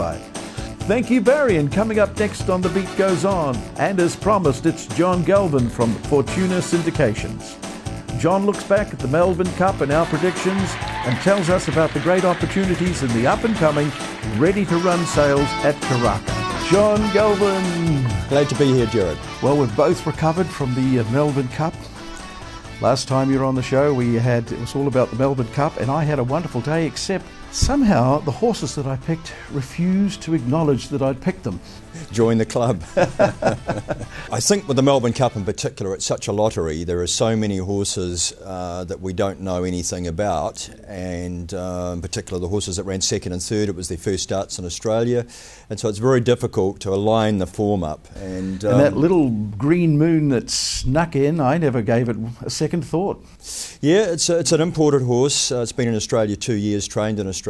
qualified. Thank you, Barry, and coming up next on The Beat Goes On, and as promised, it's John Galvin from Fortuna Syndications. John looks back at the Melbourne Cup and our predictions and tells us about the great opportunities in the up-and-coming, ready-to-run sales at Karaka. John Galvin. Glad to be here, Jared. Well, we've both recovered from the Melbourne Cup. Last time you were on the show, it was all about the Melbourne Cup, and I had a wonderful day, except somehow the horses that I picked refused to acknowledge that I'd picked them. Join the club. I think with the Melbourne Cup in particular, it's such a lottery. There are so many horses that we don't know anything about, and in particular the horses that ran second and third, it was their first starts in Australia, and so it's very difficult to align the form up. And that little green moon that snuck in, I never gave it a second thought. Yeah, it's an imported horse. It's been in Australia 2 years, trained in Australia.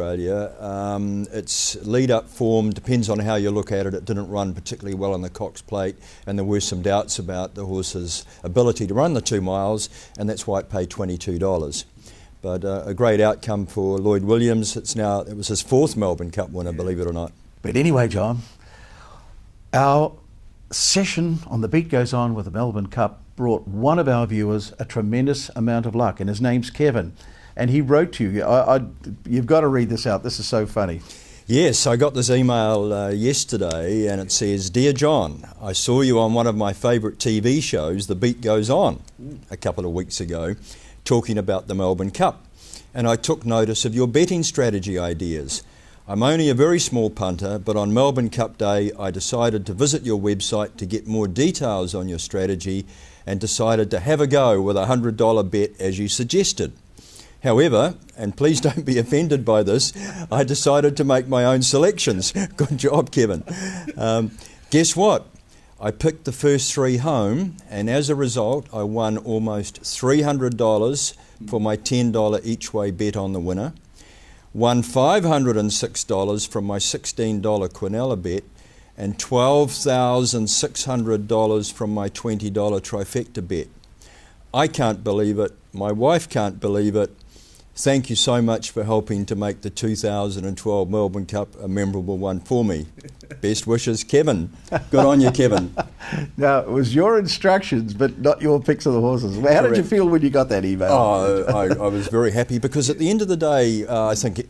Its lead-up form depends on how you look at it. It didn't run particularly well on the Cox Plate, and there were some doubts about the horse's ability to run the 2 miles, and that's why it paid $22. But a great outcome for Lloyd Williams. It was his 4th Melbourne Cup winner, believe it or not. But anyway, John, our session on The Beat Goes On with the Melbourne Cup brought one of our viewers a tremendous amount of luck, and his name's Kevin. And he wrote to you. You've got to read this out. This is so funny. Yes, I got this email yesterday, and it says, "Dear John, I saw you on one of my favourite TV shows, The Beat Goes On, a couple of weeks ago, talking about the Melbourne Cup, and I took notice of your betting strategy ideas. I'm only a very small punter, but on Melbourne Cup Day I decided to visit your website to get more details on your strategy and decided to have a go with a $100 bet as you suggested. However, and please don't be offended by this, I decided to make my own selections." Good job, Kevin. Guess what? I picked the first 3 home, and as a result, I won almost $300 for my $10 each way bet on the winner, won $506 from my $16 Quinella bet, and $12,600 from my $20 trifecta bet. I can't believe it. My wife can't believe it. Thank you so much for helping to make the 2012 Melbourne Cup a memorable one for me. Best wishes, Kevin. Good on you, Kevin. Now, it was your instructions, but not your picks of the horses. How did you feel when you got that email? Oh, I was very happy, because at the end of the day, I think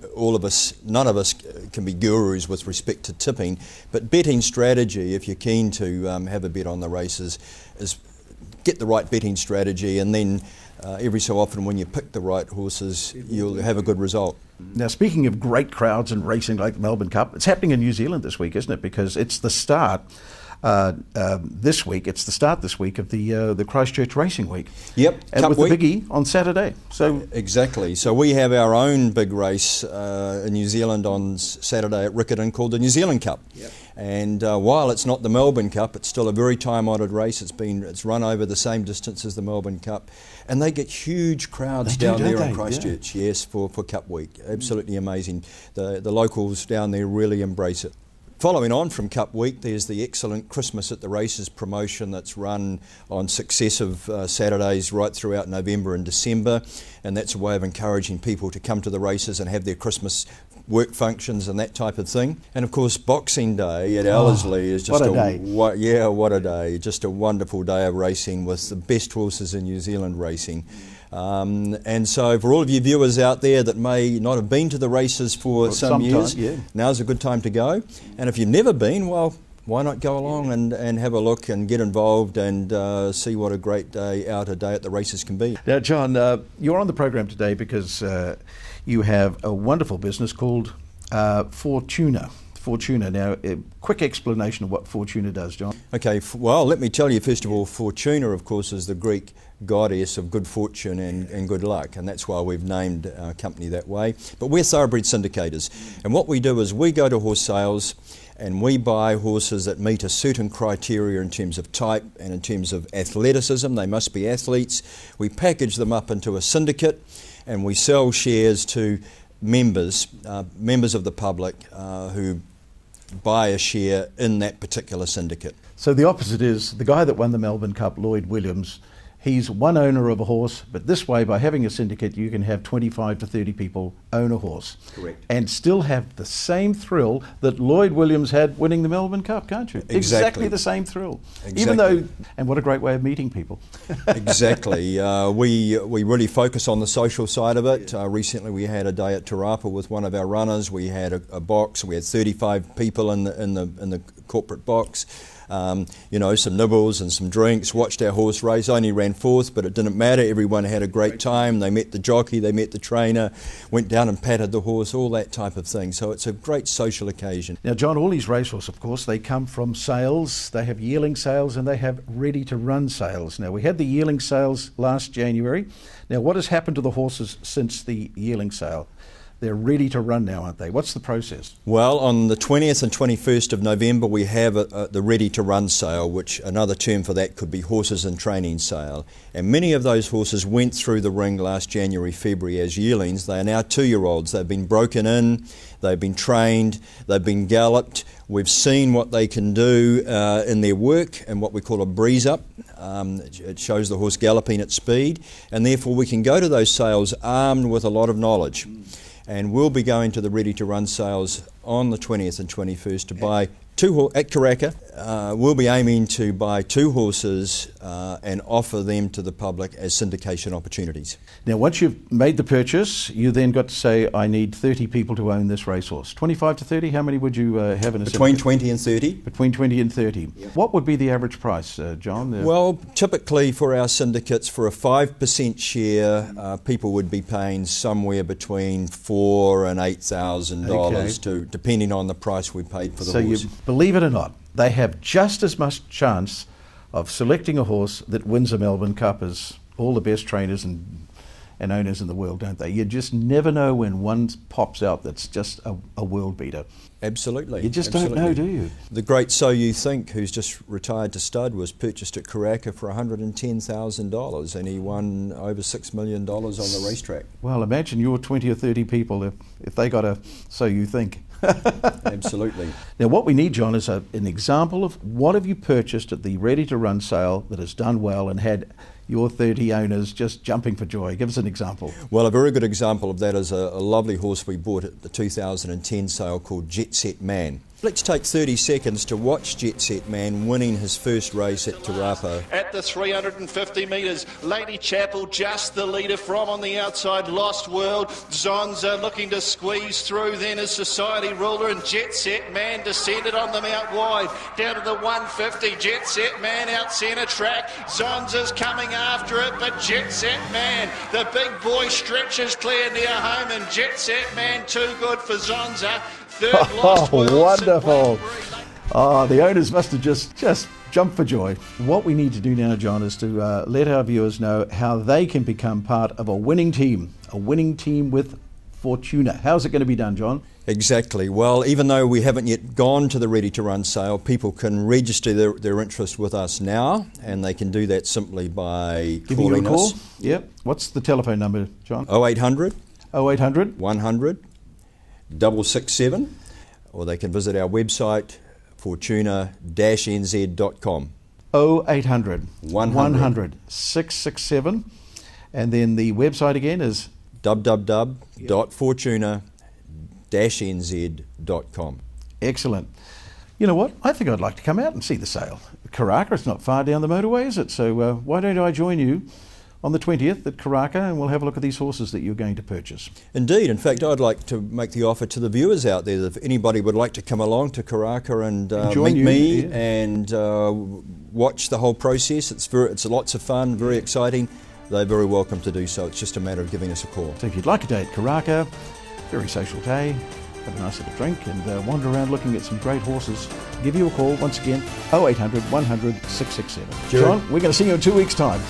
none of us can be gurus with respect to tipping, but betting strategy, if you're keen to have a bet on the races, is get the right betting strategy, and then every so often when you pick the right horses, you'll have a good result. Now, speaking of great crowds and racing like the Melbourne Cup, it's happening in New Zealand this week, isn't it? Because it's the start this week. It's the start this week of the Christchurch Racing Week. Yep, and Cup with week. the biggie on Saturday. So exactly. So we have our own big race in New Zealand on Saturday at Riccarton called the New Zealand Cup. Yep. And while it's not the Melbourne Cup, it's still a very time-honoured race. It's run over the same distance as the Melbourne Cup, and they get huge crowds down there in Christchurch. Yeah. Yes, for Cup Week. Absolutely amazing. The locals down there really embrace it. Following on from Cup Week, there's the excellent Christmas at the Races promotion that's run on successive Saturdays right throughout November and December, and that's a way of encouraging people to come to the races and have their Christmas work functions and that type of thing. And of course, Boxing Day at Ellerslie is just what a day. What a day. Just a wonderful day of racing with the best horses in New Zealand racing. And so for all of you viewers out there that may not have been to the races for some years, now's a good time to go. And if you've never been, well, why not go along and have a look and get involved and see what a great day out a day at the races can be. Now, John, you're on the program today because you have a wonderful business called Fortuna. Now, a quick explanation of what Fortuna does, John. Okay, well, let me tell you, first of all, Fortuna, of course, is the Greek goddess of good fortune and good luck, and that's why we've named our company that way. But we're thoroughbred syndicators, and what we do is we go to horse sales and we buy horses that meet a certain criteria in terms of type and in terms of athleticism. They must be athletes. We package them up into a syndicate, and we sell shares to members of the public who buy a share in that particular syndicate. So the opposite is the guy that won the Melbourne Cup, Lloyd Williams. He's one owner of a horse, but this way, by having a syndicate, you can have 25 to 30 people own a horse. Correct. And still have the same thrill that Lloyd Williams had winning the Melbourne Cup, can't you? Exactly the same thrill. Exactly. Even though, and what a great way of meeting people. Exactly. We really focus on the social side of it. Recently we had a day at Te Rapa with one of our runners. We had a box. We had 35 people in the corporate box. You know, some nibbles and some drinks, watched our horse race. I only ran fourth, but it didn't matter. Everyone had a great time. They met the jockey, they met the trainer, went down and patted the horse, all that type of thing. So it's a great social occasion. Now, John, all these racehorses, of course, they come from sales. They have yearling sales and they have ready-to-run sales. Now, we had the yearling sales last January. Now, what has happened to the horses since the yearling sale? They're ready to run now, aren't they? What's the process? Well, on the 20th and 21st of November, we have the ready-to-run sale, which another term for that could be horses in training sale. And many of those horses went through the ring last January, February as yearlings. They are now 2-year-olds. They've been broken in, they've been trained, they've been galloped. We've seen what they can do in their work and what we call a breeze-up. It shows the horse galloping at speed, and therefore we can go to those sales armed with a lot of knowledge. And we'll be going to the ready-to-run sales on the 20th and 21st to buy at Karaka. We'll be aiming to buy 2 horses and offer them to the public as syndication opportunities. Now, once you've made the purchase, you then got to say, I need 30 people to own this racehorse. 25 to 30, how many would you have in a Between syndicate? 20 and 30. Between 20 and 30. Yep. What would be the average price, John? Well, typically for our syndicates, for a 5% share, people would be paying somewhere between $4,000 and $8,000, Okay. depending on the price we paid for the So horse. you believe it or not, they have just as much chance of selecting a horse that wins a Melbourne Cup as all the best trainers and owners in the world, don't they? You just never know when one pops out that's just a world beater. Absolutely. You just absolutely. don't know, do you? The great So You Think, who's just retired to stud, was purchased at Karaka for $110,000 and he won over $6 million on the racetrack. Well, imagine your 20 or 30 people if they got a So You Think. Absolutely. Now, what we need, John, is an example of what have you purchased at the ready-to-run sale that has done well and had your 30 owners just jumping for joy. Give us an example. Well, a very good example of that is a lovely horse we bought at the 2010 sale called Jet Set Man. Let's take 30 seconds to watch Jet Set Man winning his first race at Te Rapa. At the 350 metres, Lady Chapel just the leader from on the outside, Lost World. Zonza looking to squeeze through then as Society Ruler, and Jet Set Man descended on them out wide. Down to the 150, Jet Set Man out centre track. Zonza's coming after it, but Jet Set Man, the big boy, stretches clear near home, and Jet Set Man too good for Zonza. Third, Lost World, wonderful. Oh, the owners must have just jumped for joy. What we need to do now, John, is to let our viewers know how they can become part of a winning team with Fortuna. How's it going to be done, John? Exactly. Well, even though we haven't yet gone to the ready-to-run sale, people can register their interest with us now, and they can do that simply by Giving you a calling call? us. Yep. What's the telephone number, John? 0800 0800 100 667, or they can visit our website, fortuna-nz.com. 0800 100 667, and then the website again is www.fortuna-nz.com. excellent. You know what? I think I'd like to come out and see the sale. Karaka, it's not far down the motorway, is it? So why don't I join you on the 20th at Karaka, and we'll have a look at these horses that you're going to purchase. Indeed. In fact, I'd like to make the offer to the viewers out there that if anybody would like to come along to Karaka and meet me and watch the whole process, it's lots of fun, very exciting, they're very welcome to do so. It's just a matter of giving us a call. So if you'd like a day at Karaka, very social day, have a nice little drink and wander around looking at some great horses, give you a call once again, 0800 100 667. Jared, John, we're going to see you in 2 weeks' time.